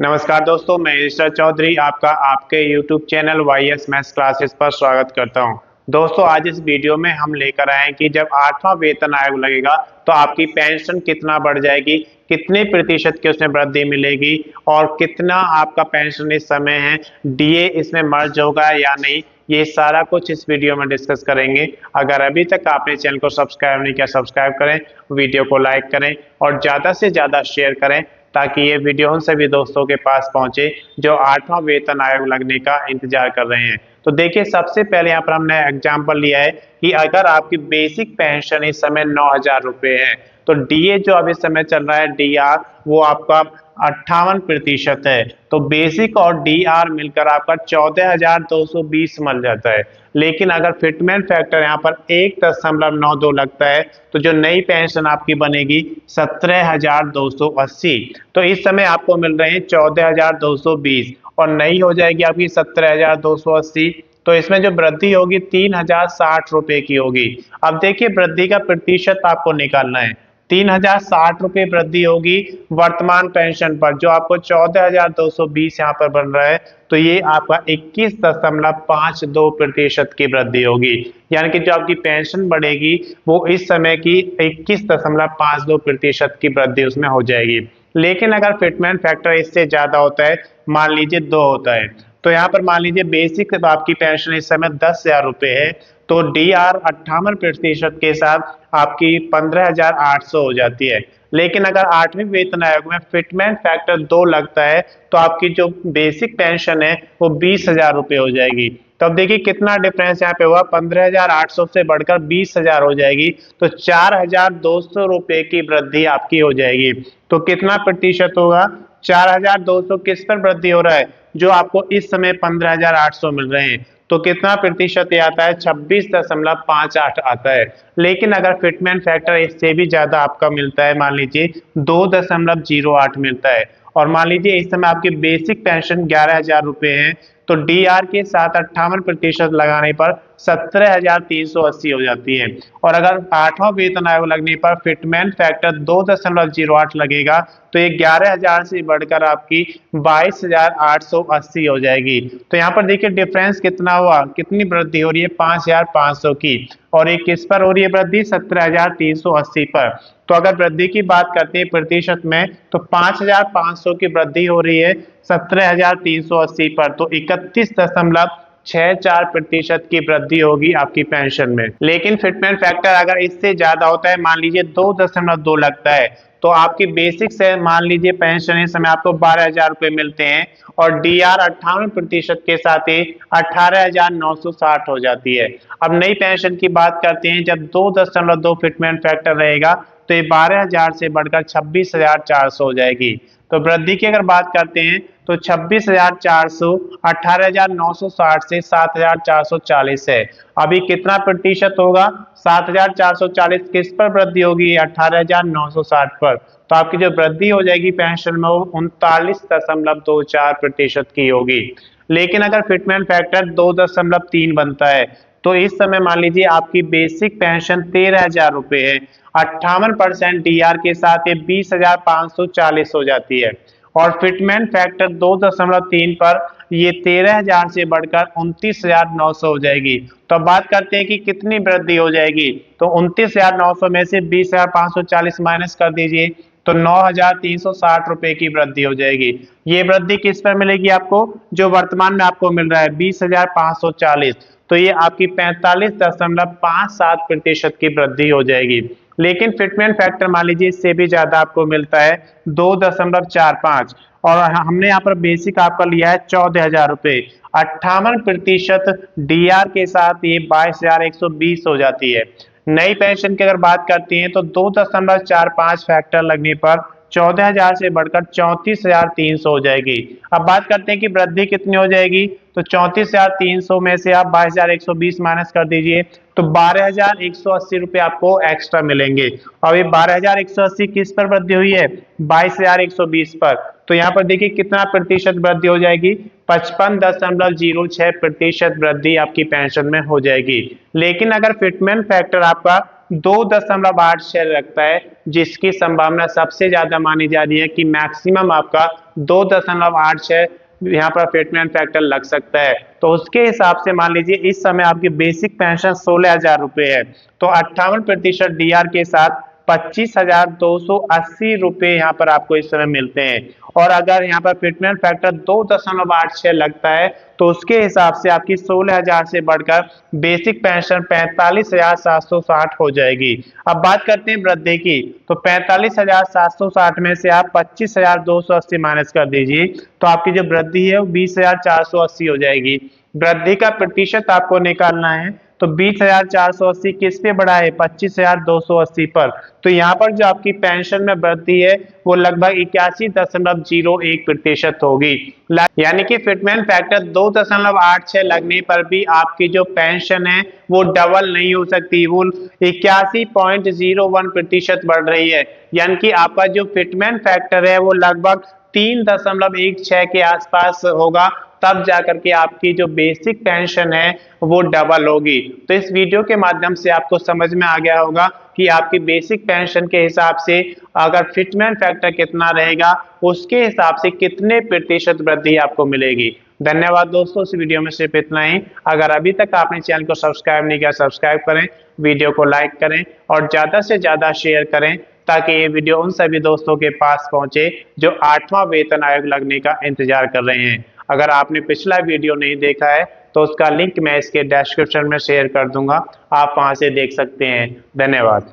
नमस्कार दोस्तों, मैं ईश्वर चौधरी आपका आपके YouTube channel YS maths classes पर स्वागत करता हूं। दोस्तों, आज इस वीडियो में हम लेकर आए हैं कि जब 8वां वेतन आयोग लगेगा तो आपकी पेंशन कितना बढ़ जाएगी, कितने प्रतिशत की उसमें वृद्धि मिलेगी और कितना आपका पेंशन इस समय है, डीए इसमें मर्ज होगा या नहीं, ये सारा कुछ इस वीडियो में डिस्कस करेंगे। अगर अभी तक आपने चैनल को सब्सक्राइब नहीं किया, सब्सक्राइब करें, वीडियो को लाइक करें और ज़्यादा से ज़्यादा शेयर करें ताकि ये वीडियो उन सभी दोस्तों के पास पहुंचे जो 8वां वेतन आयोग लगने का इंतजार कर रहे हैं। तो देखिए, सबसे पहले यहाँ पर हमने एग्जांपल लिया है कि अगर आपकी बेसिक पेंशन इस समय 9,000 रुपये है तो डीए जो अभी समय चल रहा है डीआर वो आपका 58% है। तो बेसिक और डीआर मिलकर आपका 14,220 मिल जाता है। लेकिन अगर फिटमेंट फैक्टर यहाँ पर 1.92 लगता है तो जो नई पेंशन आपकी बनेगी 17,280। तो इस समय आपको मिल रहे हैं 14,220 और नई हो जाएगी आपकी 17,280। तो इसमें जो वृद्धि होगी 3,060 रुपए की होगी। अब देखिए, वृद्धि का प्रतिशत आपको निकालना है। 3,060 रुपये वृद्धि होगी वर्तमान पेंशन पर जो आपको 14,220 यहाँ पर बन रहा है। तो ये आपका 21.52% की वृद्धि होगी, यानी कि जो आपकी पेंशन बढ़ेगी वो इस समय की 21.52% की वृद्धि उसमें हो जाएगी। लेकिन अगर फिटमेंट फैक्टर इससे ज्यादा होता है, मान लीजिए 2 होता है, तो यहाँ पर मान लीजिए बेसिक आपकी पेंशन इस समय 10,000 रुपये है तो डी आर 58% के साथ आपकी 15,800 हो जाती है। लेकिन अगर 8वें वेतन आयोग में फिटमेंट फैक्टर 2 लगता है तो आपकी जो बेसिक पेंशन है वो 20,000 रुपये हो जाएगी। तो अब देखिए कितना डिफरेंस यहाँ पे हुआ, 15,800 से बढ़कर 20,000 हो जाएगी। तो 4,200 रुपये की वृद्धि आपकी हो जाएगी। तो कितना प्रतिशत होगा, 4,200 किस पर वृद्धि हो रहा है, जो आपको इस समय 15,800 मिल रहे हैं। तो कितना प्रतिशत आता है, 26.58 आता है। लेकिन अगर फिटमेंट फैक्टर इससे भी ज्यादा आपका मिलता है, मान लीजिए 2.08 मिलता है और मान लीजिए इस समय आपकी बेसिक पेंशन 11,000 रुपये है तो डी आर के साथ 58% लगाने पर 17,380 हो जाती है। और अगर 8वां वेतन आयोग लगने पर फिटमेंट फैक्टर 2.08 लगेगा तो ये 11,000 से बढ़कर आपकी 22,880 हो जाएगी। तो यहाँ पर देखिए डिफरेंस कितना हुआ, कितनी वृद्धि हो रही है, 5,500 की। और ये किस पर हो रही है वृद्धि, 17,380 पर। तो अगर वृद्धि की बात करते हैं प्रतिशत में तो 5,500 की वृद्धि हो रही है 17,380 पर, तो 31.64% की वृद्धि होगी आपकी पेंशन में। लेकिन फिटमेंट फैक्टर अगर इससे ज्यादा होता है, मान लीजिए 2.2 लगता है, तो आपकी बेसिक से मान लीजिए पेंशन इस समय आपको 12,000 रुपये मिलते हैं और डी आर 58% के साथ ही 18,960 हो जाती है। अब नई पेंशन की बात करते हैं, जब 2.2 फिटमेंट फैक्टर रहेगा तो ये 12,000 से बढ़कर 26,400 हो जाएगी। तो वृद्धि की अगर बात करते हैं तो 26,400 18,960 से 7,440 है। अभी कितना प्रतिशत होगा, 7,440 किस पर वृद्धि होगी, 18,960 पर। तो आपकी जो वृद्धि हो जाएगी पेंशन में वो 39.24% की होगी। लेकिन अगर फिटमेंट फैक्टर 2.3 बनता है तो इस समय मान लीजिए आपकी बेसिक पेंशन 13,000 रुपये है, 58% डी आर के साथ ये 20,540 हो जाती है। और फिटमेंट फैक्टर 2.3 पर ये 13,000 से बढ़कर 29,900 हो जाएगी। तो अब बात करते हैं कि कितनी वृद्धि हो जाएगी, तो 29,900 में से 20,540 माइनस कर दीजिए तो 9,360 रुपए की वृद्धि हो जाएगी। ये वृद्धि किस पर मिलेगी आपको, जो वर्तमान में आपको मिल रहा है 20,540। तो ये आपकी 45.57% की वृद्धि हो जाएगी। लेकिन फिटमेंट फैक्टर मान लीजिए इससे भी ज्यादा आपको मिलता है 2.45 और हमने यहाँ पर बेसिक आपका लिया है 14,000 रुपये, 58% डी आर के साथ ये 22,120 हो जाती है। नई पेंशन की अगर बात करती हैं तो 2.45 फैक्टर लगने पर 14,000 से बढ़कर 34,300 हो जाएगी। अब बात करते हैं कि वृद्धि कितनी हो जाएगी, तो 34,300 में से आप 22,120 माइनस कर दीजिए तो 12,180 रुपये आपको एक्स्ट्रा मिलेंगे। और ये 12,180 किस पर वृद्धि हुई है, 22,120 पर। तो यहाँ पर देखिए कितना प्रतिशत वृद्धि हो जाएगी, 55.06% वृद्धि आपकी पेंशन में हो जाएगी। लेकिन अगर फिटमेंट फैक्टर आपका 2.86 लगता है, जिसकी संभावना सबसे ज्यादा मानी जा रही है कि मैक्सिमम आपका 2.86 यहाँ पर फिटमेंट फैक्टर लग सकता है। तो उसके हिसाब से मान लीजिए इस समय आपकी बेसिक पेंशन 16,000 रुपए है, तो 58% डीआर के साथ 25,280 रुपए यहाँ पर आपको इस समय मिलते हैं। और अगर यहाँ पर फिटमेंट फैक्टर 2.86 लगता है तो उसके हिसाब से आपकी 16,000 से बढ़कर बेसिक पेंशन 45,760 हो जाएगी। अब बात करते हैं वृद्धि की, तो 45,760 में से आप 25,280 माइनस कर दीजिए, तो आपकी जो वृद्धि है वो 20,480 हो जाएगी। वृद्धि का प्रतिशत आपको निकालना है, तो 20,480 किस पे बढ़ा है, 25,280 पर। तो यहाँ पर जो आपकी पेंशन में वृद्धि है वो लगभग 81.01% होगी। यानी कि फिटमेंट फैक्टर 2.86 लगने पर भी आपकी जो पेंशन है वो डबल नहीं हो सकती, वो 81.01% बढ़ रही है। यानी कि आपका जो फिटमेंट फैक्टर है वो लगभग 3.16 के आसपास होगा, तब जाकर के आपकी जो बेसिक पेंशन है वो डबल होगी। तो इस वीडियो के माध्यम से आपको समझ में आ गया होगा कि आपकी बेसिक पेंशन के हिसाब से अगर फिटमेंट फैक्टर कितना रहेगा, उसके हिसाब से कितने प्रतिशत वृद्धि आपको मिलेगी। धन्यवाद दोस्तों, इस वीडियो में सिर्फ इतना ही। अगर अभी तक आपने चैनल को सब्सक्राइब नहीं किया, सब्सक्राइब करें, वीडियो को लाइक करें और ज्यादा से ज्यादा शेयर करें, ताकि ये वीडियो उन सभी दोस्तों के पास पहुंचे जो 8वां वेतन आयोग लगने का इंतजार कर रहे हैं। अगर आपने पिछला वीडियो नहीं देखा है तो उसका लिंक मैं इसके डिस्क्रिप्शन में शेयर कर दूंगा, आप वहां से देख सकते हैं। धन्यवाद।